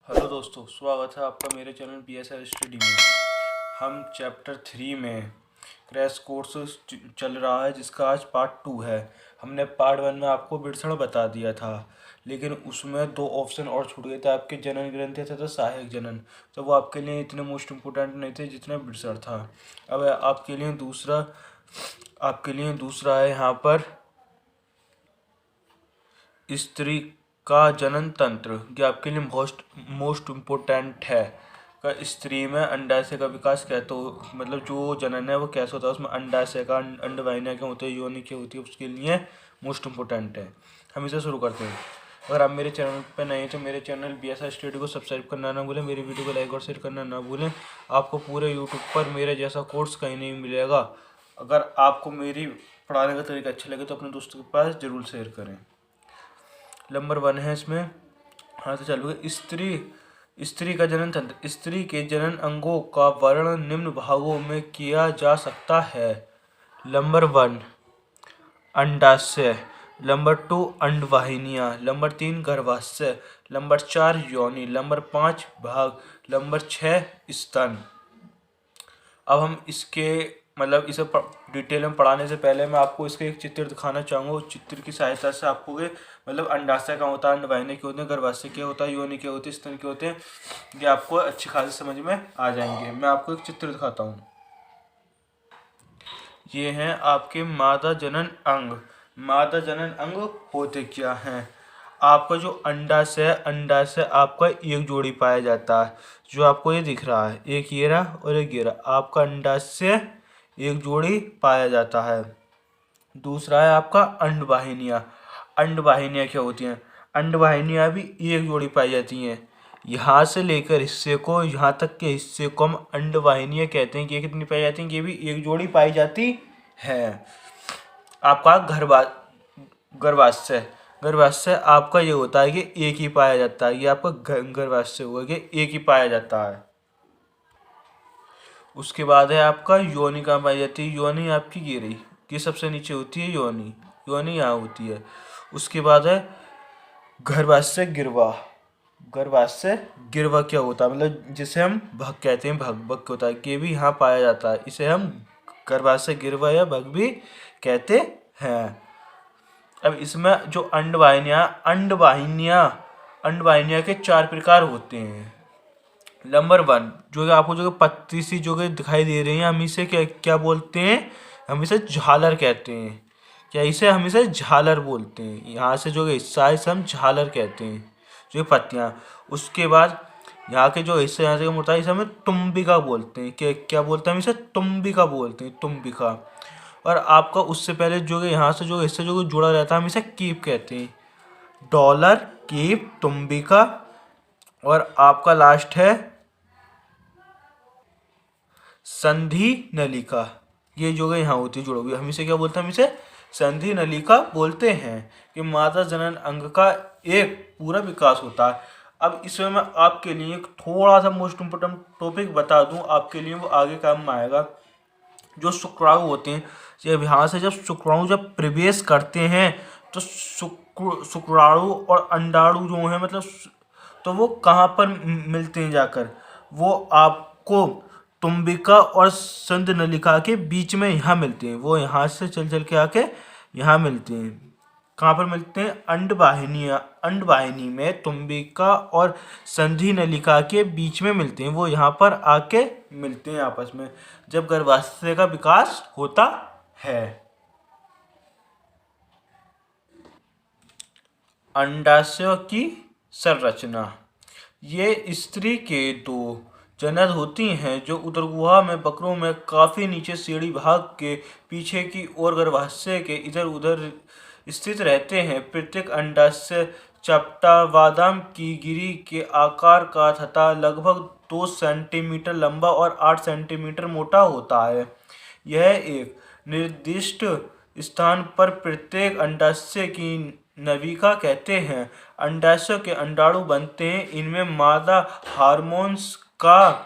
Hello दोस्तों, स्वागत है आपका मेरे चैनल PSR स्टडी में। हम चैप्टर 3 में क्रैश कोर्स चल रहा है, जिसका आज पार्ट 2 है। हमने पार्ट 1 में आपको विवरण बता दिया था, लेकिन उसमें 2 ऑप्शन और छूट गए थे, आपके जनन ग्रंथि तथा सहायक जनन। तो वो आपके लिए इतने मोस्ट इम्पोर्टेंट नहीं थे जितने विवरण था। अब आपके लिए दूसरा है यहाँ पर स्त्री का जनन तंत्र। ये आपके लिए मोस्ट इम्पोर्टेंट है। का स्त्री में अंडाशय का विकास क्या है, तो मतलब जो जनन है वो कैसे होता है, उसमें अंडाशय का अंडवाहिनियाँ क्या होती है, योनि क्या होती है, उसके लिए मोस्ट इम्पोर्टेंट है। हम इसे शुरू करते हैं। अगर आप मेरे चैनल पर नए हैं तो मेरे चैनल PSR स्टडी को सब्सक्राइब करना ना भूलें, मेरी वीडियो को लाइक और शेयर करना ना भूलें। आपको पूरे यूट्यूब पर मेरे जैसा कोर्स कहीं नहीं मिलेगा। अगर आपको मेरी पढ़ाने का तरीका अच्छा लगे तो अपने दोस्तों के पास ज़रूर शेयर करें। नंबर 1 है इसमें। हाँ, तो चालू है। स्त्री का जनन तंत्र। स्त्री के जनन अंगों का वर्णन निम्न भागों में किया जा सकता है। नंबर 1 अंडाशय, नंबर 2 अंडवाहिनियाँ, नंबर 3 गर्भाशय, नंबर 4 योनि, नंबर 5 भाग, नंबर 6 स्तन। अब हम इसके मतलब इसे डिटेल में पढ़ाने से पहले मैं आपको इसका एक चित्र दिखाना चाहूँगा। उस चित्र की सहायता से आपको मतलब अंडाशय क्या होता है, अंडवाहिनी क्या होते हैं, गर्भाशय क्या होता है, योनि क्या होती है, स्तन क्या होते हैं, ये आपको अच्छी खासी समझ में आ जाएंगे। मैं आपको एक चित्र दिखाता हूँ। ये हैं आपके मादा जनन अंग। मादा जनन अंग होते क्या हैं? आपका जो अंडाशय आपका एक जोड़ी पाया जाता है, जो आपको ये दिख रहा है, एक ये रहा और एक ये रहा। आपका अंडाशय एक जोड़ी पाया जाता है। दूसरा है आपका अंडवाहिनियाँ। अंडवाहिनियाँ क्या होती हैं? अंडवाहिनियाँ भी एक जोड़ी पाई जाती हैं। यहाँ से लेकर हिस्से को, यहाँ तक के हिस्से को हम अंडवाहिनियाँ कहते हैं। कि ये कितनी पाई जाती हैं? ये भी एक जोड़ी पाई जाती है। आपका गर्भाशय। गर्भाशय आपका ये होता है कि एक ही पाया जाता है। ये आपका गर्भाशय हुआ कि एक ही पाया जाता है। उसके बाद है आपका योनि कहाँ पाई जाती है? योनि आपकी ये रही, ये सबसे नीचे होती है योनि। योनि यहाँ होती है। उसके बाद है गर्भाशय गिरवा। गर्भाशय गिरवा क्या होता है? मतलब जिसे हम भग कहते हैं, भग होता है, ये भी यहाँ पाया जाता है। इसे हम गर्भाशय गिरवा या भग भी कहते हैं। अब इसमें जो अंडवाहिनियाँ के 4 प्रकार होते हैं। नंबर 1 जो आपको जो पत्ती सी जो दिखाई दे रही है, हम इसे क्या क्या बोलते हैं? हम इसे झालर कहते हैं। क्या इसे हम इसे झालर बोलते हैं? यहाँ से जो हिस्सा है इसे हम झालर कहते हैं, जो पत्तियाँ। उसके बाद यहाँ के जो हिस्से यहाँ से होता है, इसे हमें तुम्बिका बोलते हैं। क्या क्या बोलते हैं? हम इसे तुम्बिका बोलते हैं, तुम्बिका। और आपका उससे पहले जो यहाँ से जो हिस्सा जो जुड़ा रहता है, हम इसे कीप कहते हैं। डॉलर, कीप, तुम्बिका। और आपका लास्ट है संधि नलिका। ये जो है यहाँ होती है जुड़ी हुई, हम इसे क्या बोलते हैं? हम इसे संधि नलिका बोलते हैं। कि मादा जनन अंग का एक पूरा विकास होता है। अब इसमें मैं आपके लिए एक थोड़ा सा मोस्ट इम्पोर्टेंट टॉपिक बता दूं, आपके लिए वो आगे काम में आएगा। जो शुक्राणु होते हैं, जब यहाँ से जब शुक्राणु जब प्रवेश करते हैं, तो शुक्राणु और अंडाणु जो है, मतलब तो वो कहाँ पर मिलते हैं जाकर? वो आपको तुम्बिका और संध नलिका के बीच में यहाँ मिलते हैं। वो यहाँ से चल के आके यहाँ मिलते हैं। कहाँ पर मिलते हैं? अंडवाहिनी में तुम्बिका और संधि नलिका के बीच में मिलते हैं। वो यहाँ पर आके मिलते हैं आपस में, जब गर्भाशय का विकास होता है। अंडाशय की संरचना। ये स्त्री के 2 जनन होती हैं, जो उदर गुहा में बकरों में काफी नीचे सीढ़ी भाग के पीछे की ओर गर्भाशय के इधर उधर स्थित रहते हैं। प्रत्येक अंडाशय चपटा बादाम की गिरी के आकार का तथा लगभग 2 सेंटीमीटर लंबा और 8 सेंटीमीटर मोटा होता है। यह एक निर्दिष्ट स्थान पर प्रत्येक अंडाशय की नविका कहते हैं। अंडाशय के अंडाणु बनते हैं। इनमें मादा हार्मोन्स का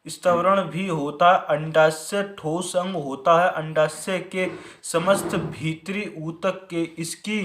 स्तवरण भी होता है। अंडाशय ठोस अंग होता है। अंडाशय के समस्त भीतरी ऊतक के इसकी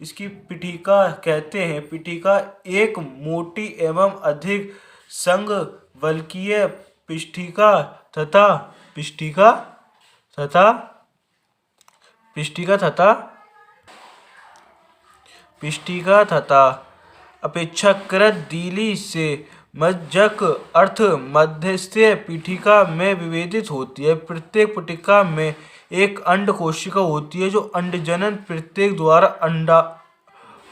इसकी पीठिका कहते हैं। पीठिका एक मोटी एवं अधिक संघवल्कीय पृष्ठिका तथा पृष्ठिका तथा पृष्ठिका तथा पृष्ठिका तथा अपेक्षाकृत ढीली से मज्जक अर्थ मध्यस्थीय पीठिका में विभेदित होती है। प्रत्येक पीठिका में एक अंड कोशिका होती है जो अंडजनन प्रत्येक द्वारा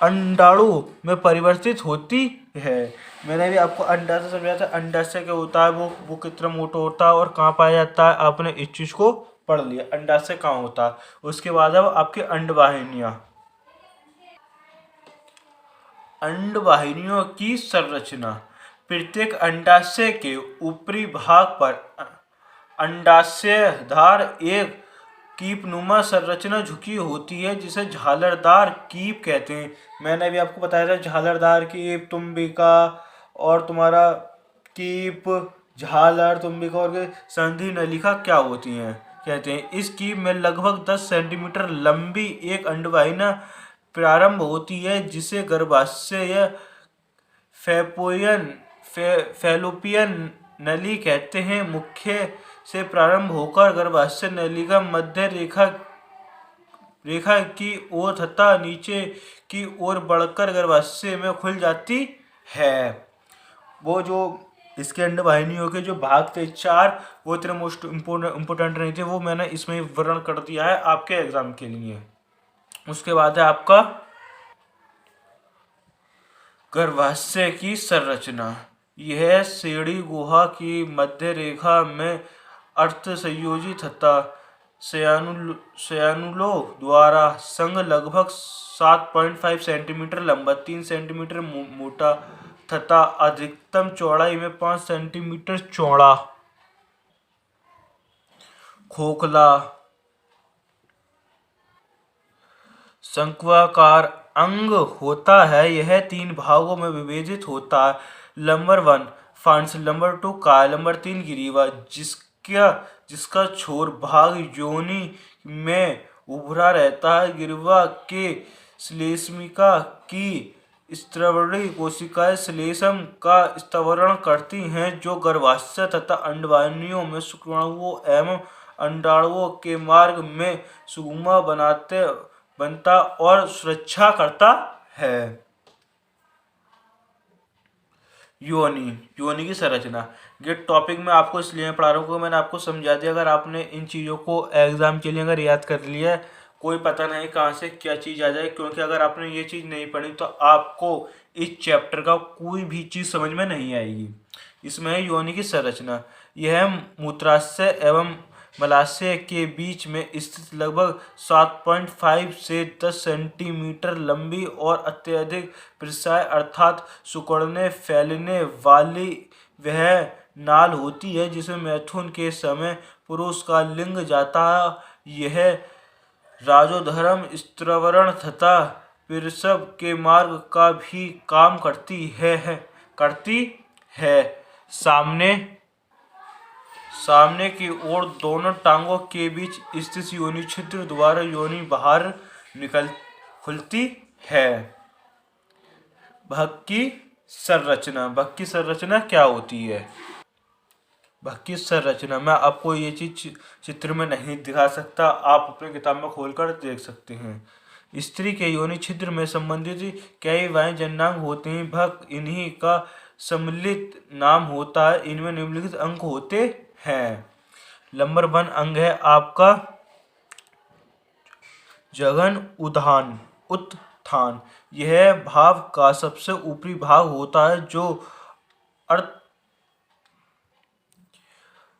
अंडाणु में परिवर्तित होती है। मैंने भी आपको अंडाशय समझाया था। अंडाशय क्या होता है, वो कितना मोटा होता है और कहाँ पाया जाता है, आपने इस चीज को पढ़ लिया। अंडाशय कहाँ होता है। उसके बाद अब आपके अंडवाहिनियां। अंडवाहिनियों की संरचना। प्रत्येक अंडाशय के ऊपरी भाग पर अंडाशयधार एक कीपनुमा संरचना झुकी होती है जिसे झालरदार कीप कहते हैं। मैंने भी आपको बताया था झालरदार कीप, तुम्बिका और तुम्हारा कीप, झालर, तुम्बिका और संधि नलिका क्या होती हैं कहते हैं। इस कीप में लगभग 10 सेंटीमीटर लंबी एक अंडवाहिनी प्रारंभ होती है जिसे गर्भाशय या फैलोपियन नली कहते हैं। मुख्य से प्रारंभ होकर गर्भाशय नली का मध्य रेखा की ओर तथा नीचे की ओर बढ़कर गर्भाशय में खुल जाती है। वो जो इसके अंडवाहिनियों के जो भाग थे 4, वो इतने मोस्ट इम्पोर्टेंट नहीं थे, वो मैंने इसमें वर्णन कर दिया है आपके एग्जाम के लिए। उसके बाद है आपका गर्भाशय की संरचना। यह सीढ़ी गुहा की मध्य रेखा में अर्ध संयोजी तथा सयानुलों द्वारा संग लगभग 7.5 सेंटीमीटर लंबा, 3 सेंटीमीटर मोटा तथा अधिकतम चौड़ाई में 5 सेंटीमीटर चौड़ा खोखला शंक्वाकार अंग होता है। यह 3 भागों में विभाजित होता है। नंबर 1 फांस, नंबर 2 काया, नंबर 3 ग्रीवा, जिसका छोर भाग योनि में उभरा रहता है। ग्रीवा के श्लेष्मिका की स्त्रवणी कोशिकाएं श्लेष्म का स्तवरण करती हैं जो गर्भाशय तथा अंडवाहिनियों में शुक्राणुओं एवं अंडाणुओं के मार्ग में सुगमा बनता और सुरक्षा करता है। योनि की संरचना। ये टॉपिक मैं आपको इसलिए पढ़ा रहा हूँ क्योंकि मैंने आपको समझा दिया। अगर आपने इन चीज़ों को एग्जाम के लिए अगर याद कर लिया, कोई पता नहीं कहाँ से क्या चीज़ आ जाए, क्योंकि अगर आपने ये चीज़ नहीं पढ़ी तो आपको इस चैप्टर का कोई भी चीज़ समझ में नहीं आएगी। इसमें है योनि की संरचना। यह मूत्राशय एवं मलाशय के बीच में स्थित लगभग 7.5 से 10 सेंटीमीटर लंबी और अत्यधिक प्रसाय अर्थात सिकुड़ने फैलने वाली वह नाल होती है जिसमें मैथुन के समय पुरुष का लिंग जाता है। यह राजोधर्म, स्त्रवण तथा प्रसव के मार्ग का भी काम करती है। सामने की ओर दोनों टांगों के बीच स्थित योनि छिद्र द्वारा योनि बाहर खुलती है। भक की संरचना क्या होती है। भक की संरचना मैं आपको ये चीज चित्र में नहीं दिखा सकता, आप अपने किताब में खोलकर देख सकते हैं। स्त्री के योनि छिद्र में संबंधित कई वायुजन्यांग होते हैं। भक इन्हीं का सम्मिलित नाम होता है। इनमें निम्नलिखित अंग होते हैं। नंबर 1 अंग है आपका जघन उत्थान। यह भाव का सबसे ऊपरी भाग होता है जो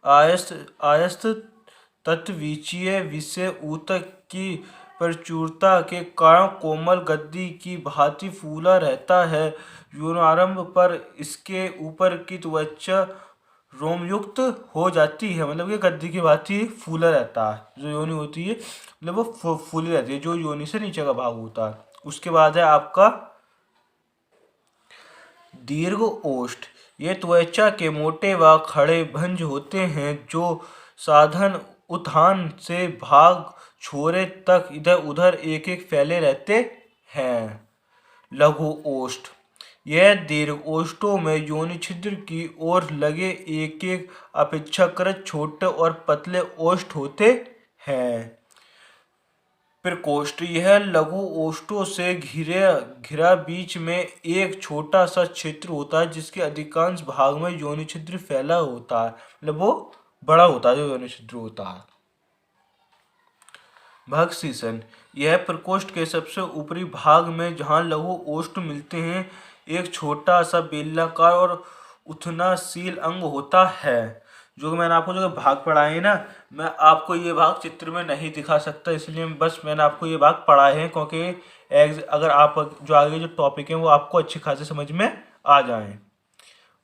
आयस्त तत्वीचीय विषय ऊतक की प्रचुरता के कारण कोमल गद्दी की भांति फूला रहता है। यौनारंभ पर इसके ऊपर की त्वचा रोमयुक्त हो जाती है, मतलब कि गद्दी की भांति फूला रहता है। जो योनि होती है मतलब वो फूली रहती है, जो योनि से नीचे का भाग होता है। उसके बाद है आपका दीर्घ ओष्ठ। ये त्वचा के मोटे व खड़े भंज होते हैं जो साधन उत्थान से भाग छोरे तक इधर उधर एक एक फैले रहते हैं। लघु ओष्ठ, यह दीर्घ ओष्ठों में योनि छिद्र की ओर लगे एक एक अपेक्षाकृत छोटे और पतले ओष्ठ होते हैं। प्रकोष्ठ, यह लघु ओष्ठों से घिरा बीच में एक छोटा सा क्षेत्र होता है जिसके अधिकांश भाग में योनि छिद्र फैला होता है, मतलब वो बड़ा होता है जो योनि छिद्र होता है। भगशीशन, यह प्रकोष्ठ के सबसे ऊपरी भाग में जहाँ लघु ओष्ठ मिलते हैं एक छोटा सा बेलनाकार और उथनाशील अंग होता है। जो मैंने आपको जो भाग पढ़ाए हैं ना, मैं आपको ये भाग चित्र में नहीं दिखा सकता, इसलिए बस मैंने आपको ये भाग पढ़ाए हैं क्योंकि अगर आप जो आगे जो टॉपिक हैं वो आपको अच्छी खासी समझ में आ जाएं।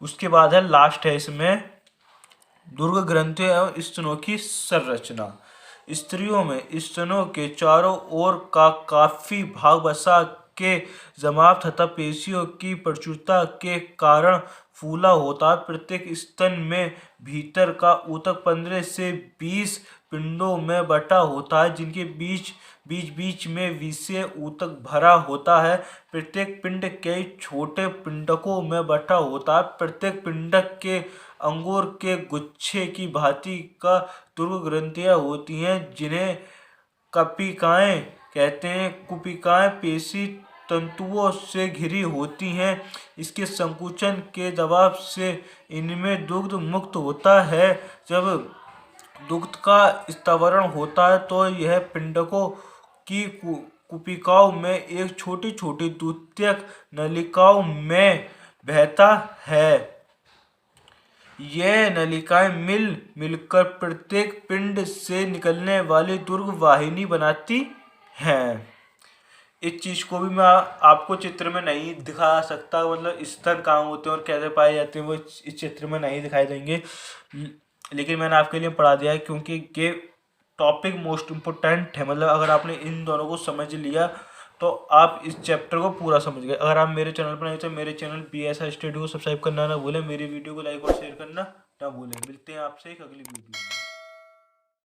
उसके बाद है लास्ट है इसमें दुर्ग ग्रंथियों एवं स्तनों की संरचना। स्त्रियों में स्तनों के चारों ओर का काफी भाग वसा के जमाव तथा पेशियों की प्रचुरता के कारण फूला होता है। प्रत्येक स्तन में भीतर का ऊतक 15 से 20 पिंडों में बटा होता है जिनके बीच बीच में विषय ऊतक भरा होता है। प्रत्येक पिंड कई छोटे पिंडकों में बटा होता है। प्रत्येक पिंडक के अंगूर के गुच्छे की भांति का दुर्ग ग्रंथियां होती हैं जिन्हें कपिकाएं कहते हैं। कुपिकाएं पेशी तंतुओं से घिरी होती हैं। इसके संकुचन के दबाव से इनमें दुग्ध मुक्त होता है। जब दुग्ध का स्तावरण होता है तो यह पिंडकों की कुपिकाओं में एक छोटी छोटी द्वितीयक नलिकाओं में बहता है। यह नलिकाएं मिलकर प्रत्येक पिंड से निकलने वाली दुर्ग वाहिनी बनाती हैं। इस चीज को भी मैं आपको चित्र में नहीं दिखा सकता, मतलब स्तन कहाँ होते हैं और कैसे पाए जाते हैं वो इस चित्र में नहीं दिखाई देंगे, लेकिन मैंने आपके लिए पढ़ा दिया है क्योंकि ये टॉपिक मोस्ट इम्पोर्टेंट है। मतलब अगर आपने इन दोनों को समझ लिया तो आप इस चैप्टर को पूरा समझ गए। अगर आप मेरे चैनल पर नहीं तो मेरे चैनल BSI स्टडी को सब्सक्राइब करना ना भूलें, मेरी वीडियो को लाइक और शेयर करना ना भूलें। मिलते हैं आपसे एक अगली वीडियो में।